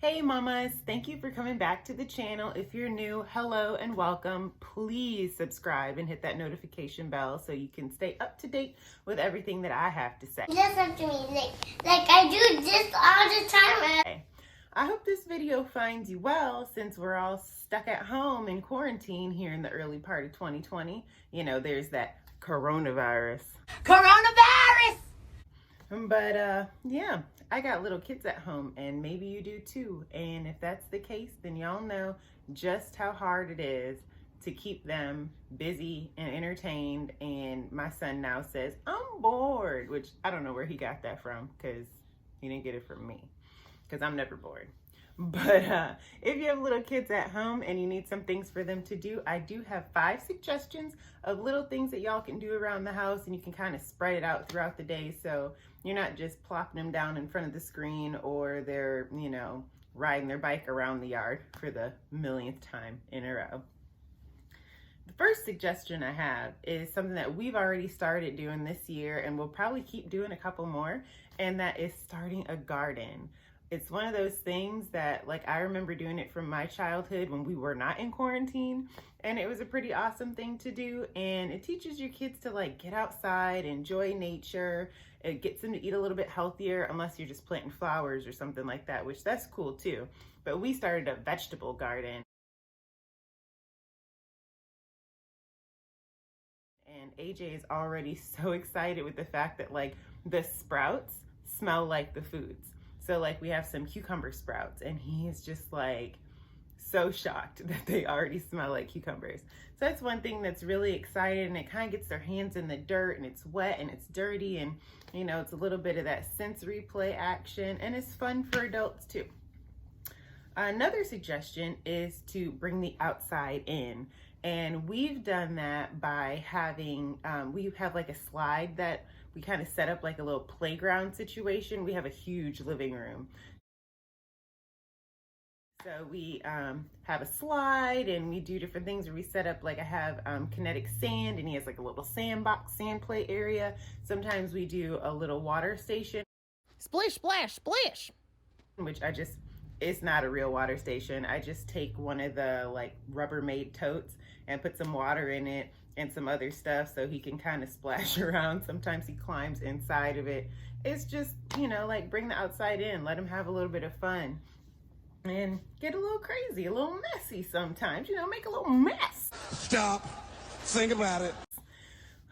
Hey mamas, thank you for coming back to the channel. If you're new, hello and welcome. Please subscribe and hit that notification bell so you can stay up to date with everything that I have to say. Listen to me, like I do this all the time. I hope this video finds you well since we're all stuck at home in quarantine here in the early part of 2020. You know, there's that coronavirus. But yeah, I got little kids at home and maybe you do too. And if that's the case, then y'all know just how hard it is to keep them busy and entertained. And my son now says, I'm bored, which I don't know where he got that from because he didn't get it from me because I'm never bored. But if you have little kids at home and you need some things for them to do, I do have 5 suggestions of little things that y'all can do around the house, and you can kind of spread it out throughout the day so you're not just plopping them down in front of the screen or they're, you know, riding their bike around the yard for the millionth time in a row. The first suggestion I have is something that we've already started doing this year and we'll probably keep doing a couple more, and that is starting a garden. It's one of those things that, like, I remember doing it from my childhood when we were not in quarantine, and it was a pretty awesome thing to do. And it teaches your kids to, like, get outside, enjoy nature. It gets them to eat a little bit healthier, unless you're just planting flowers or something like that, which that's cool too. But we started a vegetable garden. And AJ is already so excited with the fact that, like, the sprouts smell like the foods. So, like, we have some cucumber sprouts and he is just like so shocked that they already smell like cucumbers. So that's one thing that's really exciting, and it kind of gets their hands in the dirt and it's wet and it's dirty, and you know, it's a little bit of that sensory play action, and it's fun for adults too. Another suggestion is to bring the outside in, and we've done that by having, we have like a slide that we kind of set up like a little playground situation. We have a huge living room. So we have a slide and we do different things where we set up, like I have kinetic sand, and he has like a little sandbox, sand play area. Sometimes we do a little water station. Splish, splash, splish. Which it's not a real water station. I just take one of the like Rubbermaid totes and put some water in it and some other stuff so he can kind of splash around. Sometimes he climbs inside of it. It's just, you know, like, bring the outside in, let him have a little bit of fun and get a little crazy, a little messy sometimes, you know, make a little mess. Stop, think about it.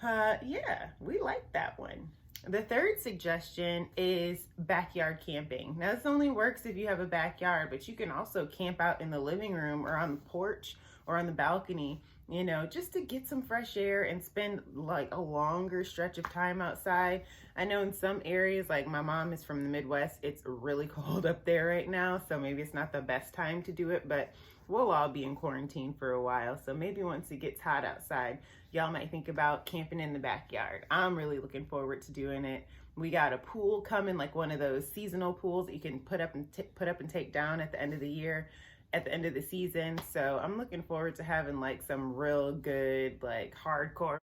Yeah, we like that one. The third suggestion is backyard camping. Now, this only works if you have a backyard, but you can also camp out in the living room or on the porch or on the balcony, you know, just to get some fresh air and spend like a longer stretch of time outside. I know in some areas, like my mom is from the Midwest, it's really cold up there right now, so maybe it's not the best time to do it, but we'll all be in quarantine for a while, so maybe once it gets hot outside, y'all might think about camping in the backyard. I'm really looking forward to doing it. We got a pool coming, like one of those seasonal pools that you can put up and take down at the end of the year, at the end of the season. So I'm looking forward to having like some real good, like, hardcore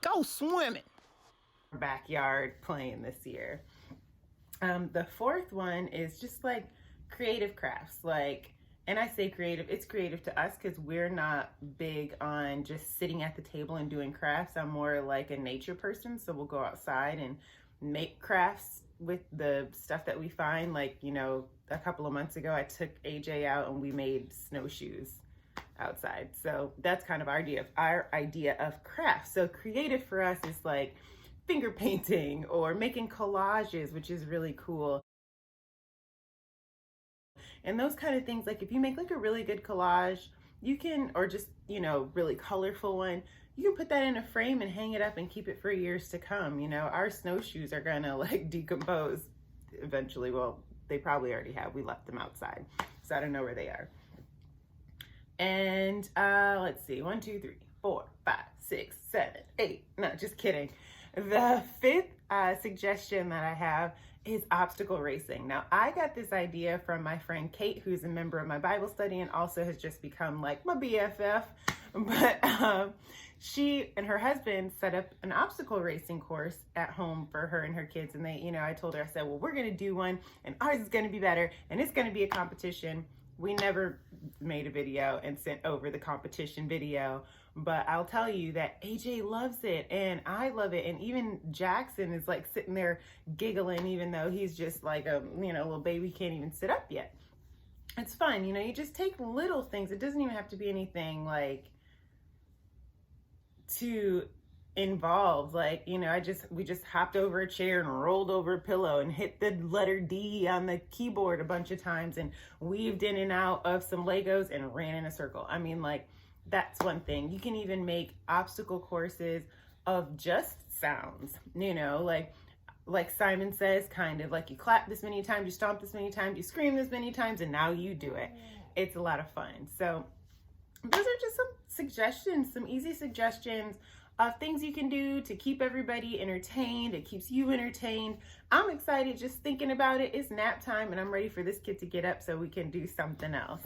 Go swimming. backyard playing this year. The fourth one is just like creative crafts. Like, and I say creative, it's creative to us because we're not big on just sitting at the table and doing crafts. I'm more like a nature person, so we'll go outside and make crafts with the stuff that we find. Like, you know, a couple of months ago I took AJ out and we made snowshoes outside. So that's kind of our idea of craft. So creative for us is like finger painting or making collages, which is really cool. And those kind of things, like if you make like a really good collage, you can, or just, you know, really colorful one, you can put that in a frame and hang it up and keep it for years to come. You know, our snowshoes are gonna like decompose eventually. Well, they probably already have. We left them outside, so I don't know where they are. And let's see, 1, 2, 3, 4, 5, 6, 7, 8. No, just kidding. The fifth suggestion that I have is obstacle racing. Now, I got this idea from my friend Kate, who's a member of my Bible study and also has just become like my BFF. But she and her husband set up an obstacle racing course at home for her and her kids. And they, I told her, I said, well, we're going to do one and ours is going to be better and it's going to be a competition. We never made a video and sent over the competition video, but I'll tell you that AJ loves it and I love it. And even Jackson is like sitting there giggling, even though he's just like a, little baby, can't even sit up yet. It's fun. You just take little things. It doesn't even have to be anything like too involved. Like, we just hopped over a chair and rolled over a pillow and hit the letter D on the keyboard a bunch of times and weaved in and out of some Legos and ran in a circle. I mean, like, that's one thing. You can even make obstacle courses of just sounds, like Simon says, kind of like you clap this many times, you stomp this many times, you scream this many times, and now you do it. It's a lot of fun. So those are just some suggestions, some easy suggestions of things you can do to keep everybody entertained. It keeps you entertained. I'm excited just thinking about it. It's nap time and I'm ready for this kid to get up so we can do something else.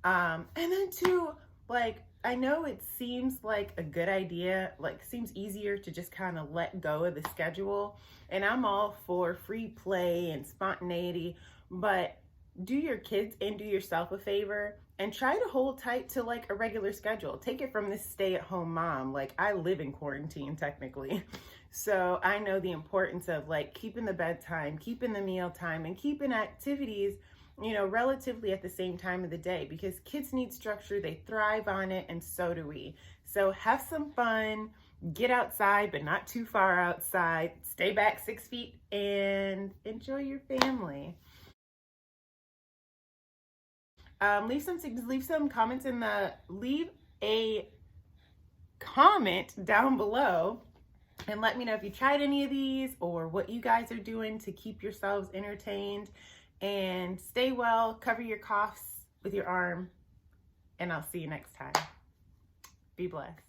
And then too, like, I know it seems like a good idea, like seems easier to just kind of let go of the schedule. And I'm all for free play and spontaneity, but do your kids and do yourself a favor and try to hold tight to like a regular schedule. Take it from this stay-at-home mom. Like, I live in quarantine technically. So I know the importance of like keeping the bedtime, keeping the meal time, and keeping activities, relatively at the same time of the day, because kids need structure, they thrive on it, and so do we. So have some fun, get outside, but not too far outside, stay back 6 feet, and enjoy your family. Leave some comments leave a comment down below and let me know if you tried any of these or what you guys are doing to keep yourselves entertained. And stay well, cover your coughs with your arm, and I'll see you next time. Be blessed.